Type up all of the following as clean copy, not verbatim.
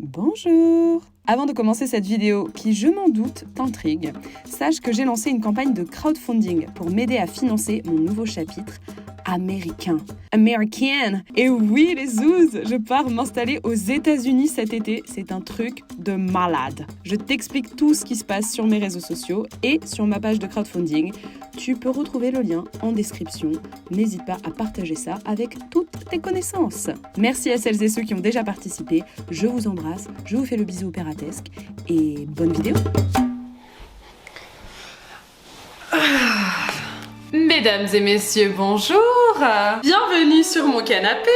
Bonjour! Avant de commencer cette vidéo, qui je m'en doute t'intrigue, sache que j'ai lancé une campagne de crowdfunding pour m'aider à financer mon nouveau chapitre américain. American! Et oui les zouzes, je pars m'installer aux États-Unis cet été, c'est un truc de malade. Je t'explique tout ce qui se passe sur mes réseaux sociaux et sur ma page de crowdfunding. Tu peux retrouver le lien en description. N'hésite pas à partager ça avec toutes tes connaissances. Merci à celles et ceux qui ont déjà participé. Je vous embrasse, je vous fais le bisou opératesque et bonne vidéo. Mesdames et messieurs, bonjour! Bienvenue sur mon canapé!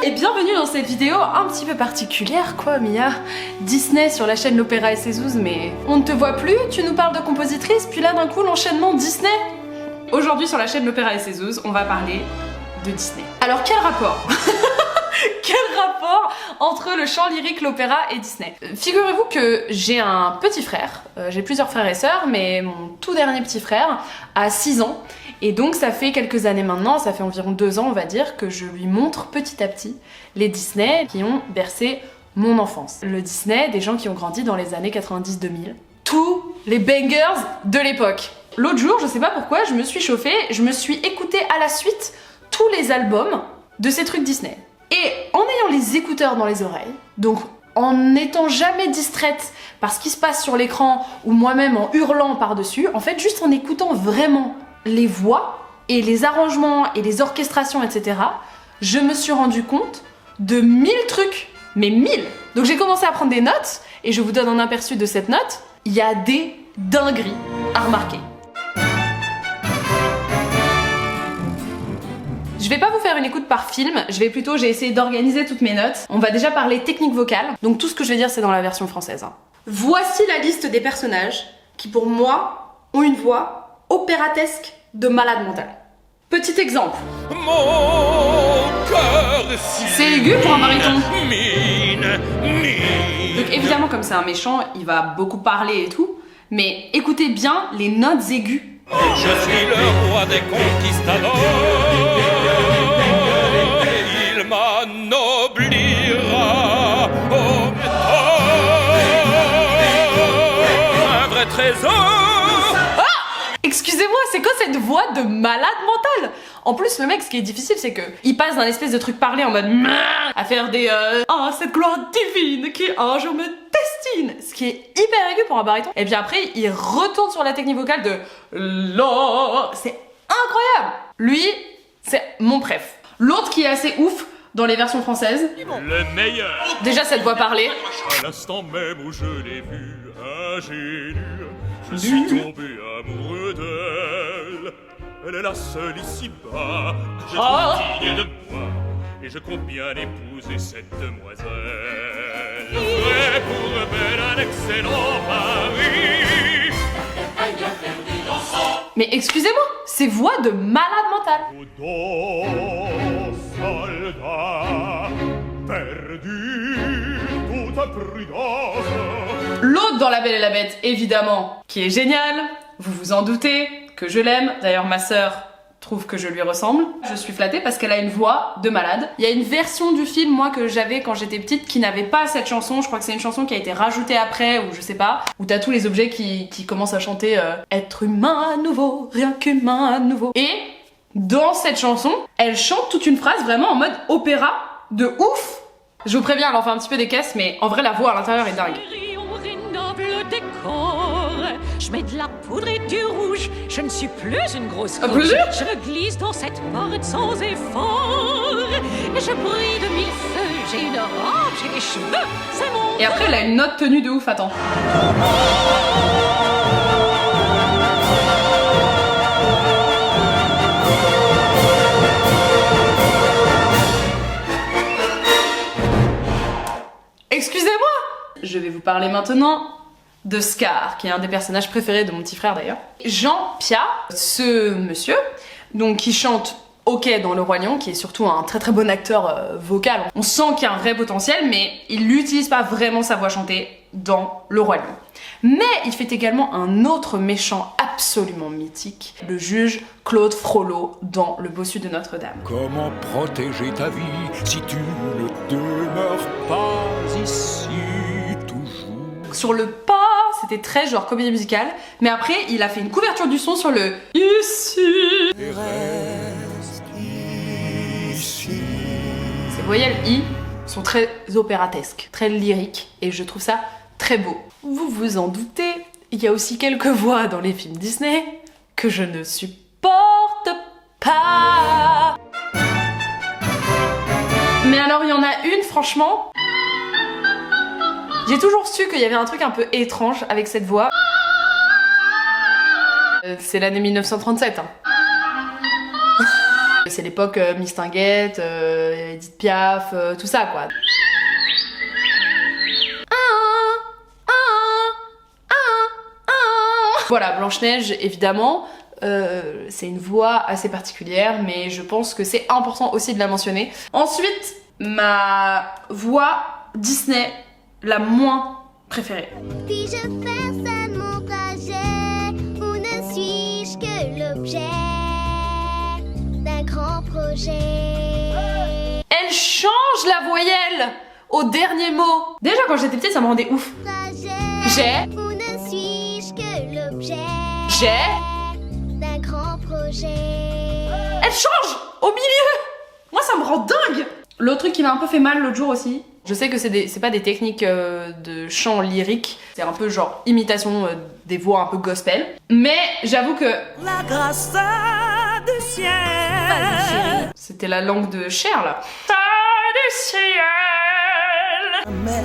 Et bienvenue dans cette vidéo un petit peu particulière quoi Mia. Disney sur la chaîne L'Opéra et ses zouzes, mais on ne te voit plus, tu nous parles de compositrice, puis là d'un coup l'enchaînement Disney. Aujourd'hui sur la chaîne L'Opéra et ses zouzes, on va parler de Disney. Alors quel rapport? Quel rapport entre le chant lyrique, l'opéra et Disney? Figurez-vous que j'ai un petit frère, j'ai plusieurs frères et sœurs, mais mon tout dernier petit frère a 6 ans. Et donc ça fait quelques années maintenant, ça fait environ 2 ans on va dire, que je lui montre petit à petit les Disney qui ont bercé mon enfance. Le Disney des gens qui ont grandi dans les années 90-2000. Tous les bangers de l'époque. L'autre jour, je sais pas pourquoi, je me suis chauffée, je me suis écouté à la suite tous les albums de ces trucs Disney. Et en ayant les écouteurs dans les oreilles, donc en n'étant jamais distraite par ce qui se passe sur l'écran ou moi-même en hurlant par-dessus, en fait juste en écoutant vraiment les voix et les arrangements et les orchestrations, etc., je me suis rendu compte de 1000 trucs, mais 1000. Donc j'ai commencé à prendre des notes et je vous donne un aperçu de cette note. Il y a des dingueries à remarquer. Je vais pas vous faire une écoute par film, j'ai essayé d'organiser toutes mes notes. On va déjà parler technique vocale, donc tout ce que je vais dire c'est dans la version française. Voici la liste des personnages qui pour moi ont une voix opératesque de malade mental. Petit exemple. C'est aigu pour un baryton. Donc évidemment comme c'est un méchant, il va beaucoup parler et tout, mais écoutez bien les notes aiguës. Je suis le roi des conquistadors. Il m'annoblira au un vrai trésor. Ah! Excusez-moi, c'est quoi cette voix de malade mental? En plus, le mec, ce qui est difficile, c'est que il passe d'un espèce de truc parlé en mode à faire des oh, cette gloire divine qui un jour me destine, ce qui est hyper aigu pour un baryton. Et puis après, il retourne sur la technique vocale de la. C'est incroyable. Lui, c'est mon préf. L'autre qui est assez ouf dans les versions françaises. Le meilleur. Déjà cette voix parlée. À l'instant même où je l'ai vue, ingénue, je suis tombé amoureux d'elle. Elle est la seule ici-bas que je trouve digne de moi, et je compte bien épouser cette demoiselle. Vrai pour belle un excellent mari. Mais excusez-moi, ces voix de malade mental. Soldat, perdu toute prudence. L'autre dans La Belle et la Bête, évidemment, qui est génial, vous vous en doutez, que je l'aime. D'ailleurs, ma sœur trouve que je lui ressemble. Je suis flattée parce qu'elle a une voix de malade. Il y a une version du film, moi, que j'avais quand j'étais petite, qui n'avait pas cette chanson. Je crois que c'est une chanson qui a été rajoutée après, ou je sais pas, où t'as tous les objets qui commencent à chanter être humain à nouveau, rien qu'humain à nouveau. Et dans cette chanson, elle chante toute une phrase vraiment en mode opéra de ouf. Je vous préviens, elle en fait un petit peu des caisses, mais en vrai, la voix à l'intérieur est dingue. Je mets de la poudre et du rouge, je ne suis plus une grosse couche. Je me glisse dans cette porte sans effort. Et je brille de 1000 feux, j'ai une robe, j'ai des cheveux, c'est mon... Et après elle a une note tenue de ouf, attends. Excusez-moi. Je vais vous parler maintenant de Scar, qui est un des personnages préférés de mon petit frère d'ailleurs. Jean Piat, ce monsieur, donc qui chante ok dans Le Roi Lion, qui est surtout un très très bon acteur vocal. On sent qu'il y a un vrai potentiel, mais il n'utilise pas vraiment sa voix chantée dans Le Roi Lion. Mais il fait également un autre méchant absolument mythique, le juge Claude Frollo dans Le Bossu de Notre-Dame. Comment protéger ta vie si tu ne demeures pas ici? sur le pas, c'était très genre comédie musicale. Mais après, il a fait une couverture du son sur le ici. Ces voyelles I sont très opératesques, très lyriques, et je trouve ça très beau. Vous vous en doutez, il y a aussi quelques voix dans les films Disney que je ne supporte pas. Mais alors il y en a une, franchement, j'ai toujours su qu'il y avait un truc un peu étrange avec cette voix. C'est l'année 1937. Hein. C'est l'époque Mistinguett, Edith Piaf, tout ça quoi. Voilà, Blanche-Neige, évidemment, c'est une voix assez particulière, mais je pense que c'est important aussi de la mentionner. Ensuite, ma voix Disney la moins préférée. Puis-je faire ça de mon trajet, ou ne suis-je que l'objet d'un grand projet? Elle change la voyelle au dernier mot. Déjà quand j'étais petite, ça me rendait ouf. J'ai, Ou ne suis-je que l'objet d'un grand projet? elle change au milieu. Moi ça me rend dingue. L'autre truc qui m'a un peu fait mal l'autre jour aussi, je sais que c'est pas des techniques de chant lyrique, c'est un peu genre imitation des voix un peu gospel, mais j'avoue que La grâce du ciel. c'était la langue de Cher là. Du ciel. Mais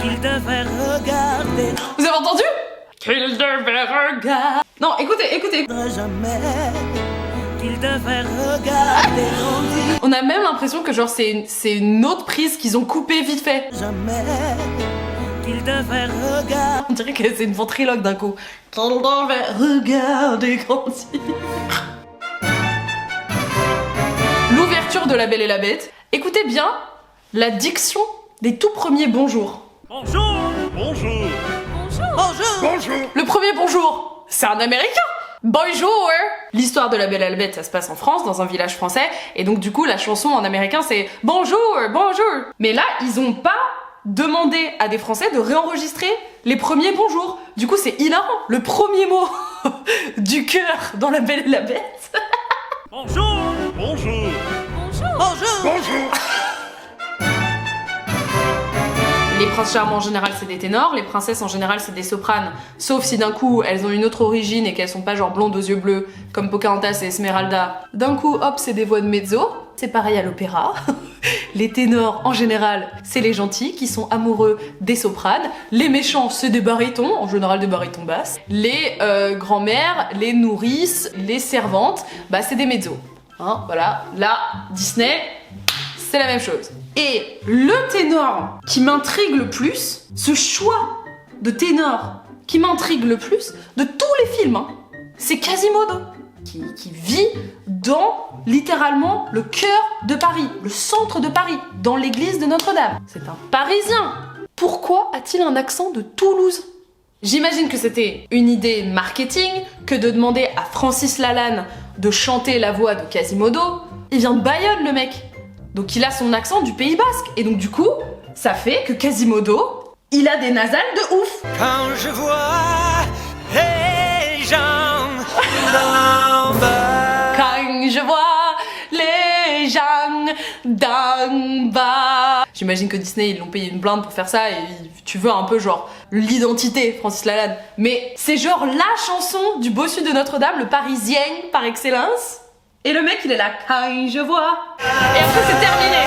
qu'il devait regarder. Vous avez entendu? Qu'il devait regarder. Non, écoutez. Jamais qu'il devait regarder. On a même l'impression que genre c'est une autre prise qu'ils ont coupée vite fait. Jamais qu'il devait regarder. On dirait que c'est une ventriloque d'un coup. Qu'il devait regarder grandir. L'ouverture de La Belle et la Bête. Écoutez bien la diction des tout premiers bonjours. Bonjour. Bonjour. Bonjour. Le premier bonjour, c'est un américain. Bonjour. L'histoire de La Belle et la Bête, ça se passe en France, dans un village français, et donc du coup la chanson en américain c'est bonjour, bonjour. Mais là, ils ont pas demandé à des Français de réenregistrer les premiers bonjours. Du coup, c'est hilarant. Le premier mot du cœur dans La Belle et la Bête. Bonjour. Bonjour. Bonjour. Les princes charmants en général c'est des ténors, les princesses en général c'est des sopranes, sauf si d'un coup elles ont une autre origine et qu'elles sont pas genre blondes aux yeux bleus comme Pocahontas et Esmeralda. D'un coup hop c'est des voix de mezzo, c'est pareil à l'opéra. Les ténors en général c'est les gentils qui sont amoureux des sopranes, les méchants c'est des barytons, en général des barytons basses, les grand-mères, les nourrices, les servantes, bah c'est des mezzos. Hein, voilà, là Disney c'est la même chose. Et le ténor qui m'intrigue le plus, ce choix de ténor qui m'intrigue le plus de tous les films, hein, c'est Quasimodo, qui vit dans littéralement le cœur de Paris, le centre de Paris, dans l'église de Notre-Dame. C'est un Parisien. Pourquoi a-t-il un accent de Toulouse? J'imagine que c'était une idée marketing que de demander à Francis Lalanne de chanter la voix de Quasimodo. Il vient de Bayonne le mec. Donc il a son accent du Pays Basque. Et donc du coup, ça fait que Quasimodo, il a des nasales de ouf. Quand je vois les gens d'en bas. Quand je vois les gens d'en bas. J'imagine que Disney, ils l'ont payé une blinde pour faire ça et tu veux un peu genre l'identité Francis Lalanne. Mais c'est genre la chanson du bossu de Notre-Dame, le Parisien par excellence. Et le mec il est là, quand je vois. Et après c'est terminé.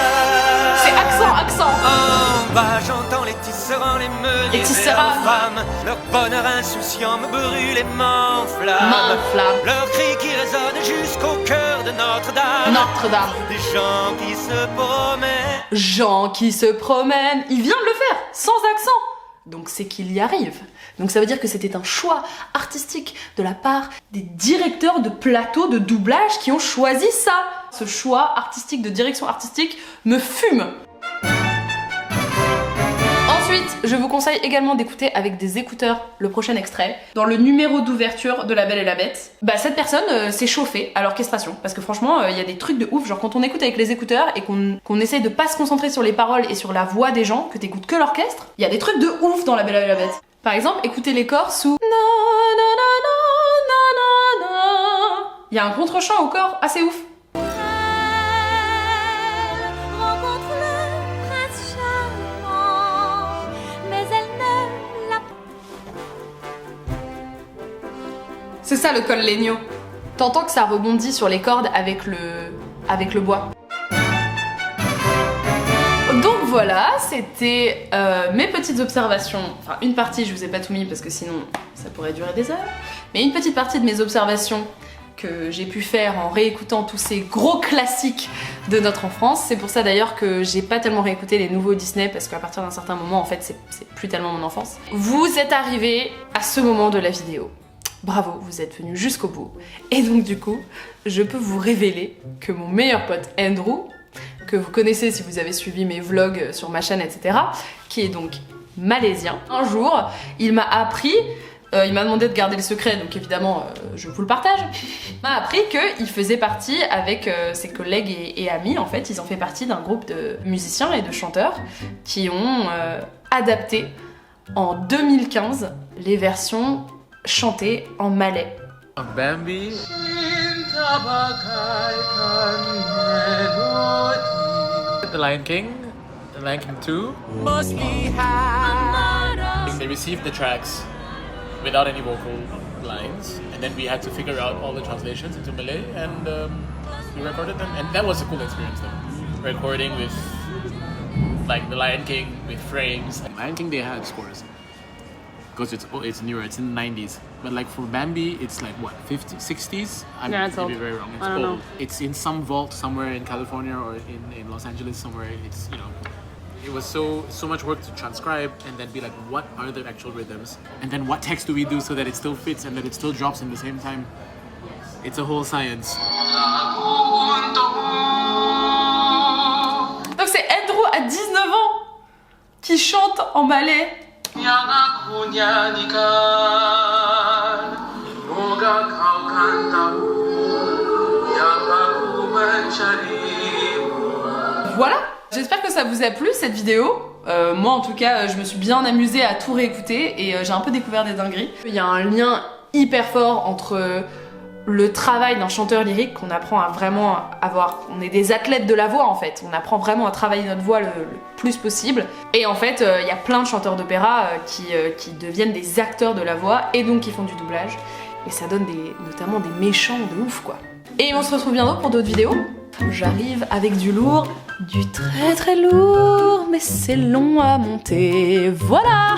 C'est accent. En bas, j'entends les tisserands, les meuniers, Les tisserands. et leurs femmes. Leur bonheur insouciant me brûle et m'enflamme. M'enflamme. Leurs cris qui résonnent jusqu'au cœur de Notre-Dame. Notre-Dame. Des gens qui se promènent. Gens qui se promènent. Il vient de le faire, sans accent. Donc c'est qu'il y arrive. Donc ça veut dire que c'était un choix artistique de la part des directeurs de plateau de doublage qui ont choisi ça. Ce choix artistique de direction artistique me fume. Ensuite, Je vous conseille également d'écouter avec des écouteurs le prochain extrait. Dans le numéro d'ouverture de La Belle et la Bête, bah cette personne s'est chauffée à l'orchestration. Parce que franchement, il y a des trucs de ouf, genre quand on écoute avec les écouteurs et qu'on essaye de pas se concentrer sur les paroles et sur la voix des gens, que t'écoutes que l'orchestre, il y a des trucs de ouf dans La Belle et la Bête. Par exemple, écoutez les corps sous... Il y a un contre-champ au corps assez ouf. Rencontre le prince charmant, mais elle ne l'a pas. C'est ça le col legno. T'entends que ça rebondit sur les cordes avec le bois. Donc voilà, c'était mes petites observations. Enfin, une partie, je vous ai pas tout mis parce que sinon ça pourrait durer des heures. Mais une petite partie de mes observations que j'ai pu faire en réécoutant tous ces gros classiques de notre enfance. C'est pour ça d'ailleurs que j'ai pas tellement réécouté les nouveaux Disney parce qu'à partir d'un certain moment, en fait, c'est plus tellement mon enfance. Vous êtes arrivés à ce moment de la vidéo. Bravo, vous êtes venus jusqu'au bout. Et donc du coup, je peux vous révéler que mon meilleur pote Andrew, que vous connaissez si vous avez suivi mes vlogs sur ma chaîne, etc., qui est donc malaisien, un jour, il m'a appris... il m'a demandé de garder le secret, donc évidemment je vous le partage. Il m'a appris qu'il faisait partie avec ses collègues et amis, en fait, ils ont fait partie d'un groupe de musiciens et de chanteurs qui ont adapté en 2015 les versions chantées en malais. Bambi. The Lion King 2. They received the tracks without any vocal lines, and then we had to figure out all the translations into Malay, and we recorded them, and that was a cool experience though. Recording with like The Lion King with frames. Lion King they had scores because it's newer, it's in the 90s, but like for Bambi it's like what, 50s, 60s? I'm Yeah, it's gonna be old. very wrong. It's I don't old. know. It's in some vault somewhere in California or in Los Angeles somewhere. It's, you know, it was so much work to transcribe and then be like, what are the actual rhythms? And then what text do we do so that it still fits and that it still drops in the same time? It's a whole science. Donc c'est Andrew à 19 ans qui chante en malais. Voilà. J'espère que ça vous a plu cette vidéo. Moi en tout cas je me suis bien amusée à tout réécouter et j'ai un peu découvert des dingueries. Il y a un lien hyper fort entre le travail d'un chanteur lyrique qu'on apprend à vraiment avoir. On est des athlètes de la voix en fait, on apprend vraiment à travailler notre voix le plus possible. Et en fait il y a plein de chanteurs d'opéra qui deviennent des acteurs de la voix et donc qui font du doublage. Et ça donne notamment des méchants de ouf quoi. Et on se retrouve bientôt pour d'autres vidéos. J'arrive avec du lourd, du très très lourd, mais c'est long à monter, voilà.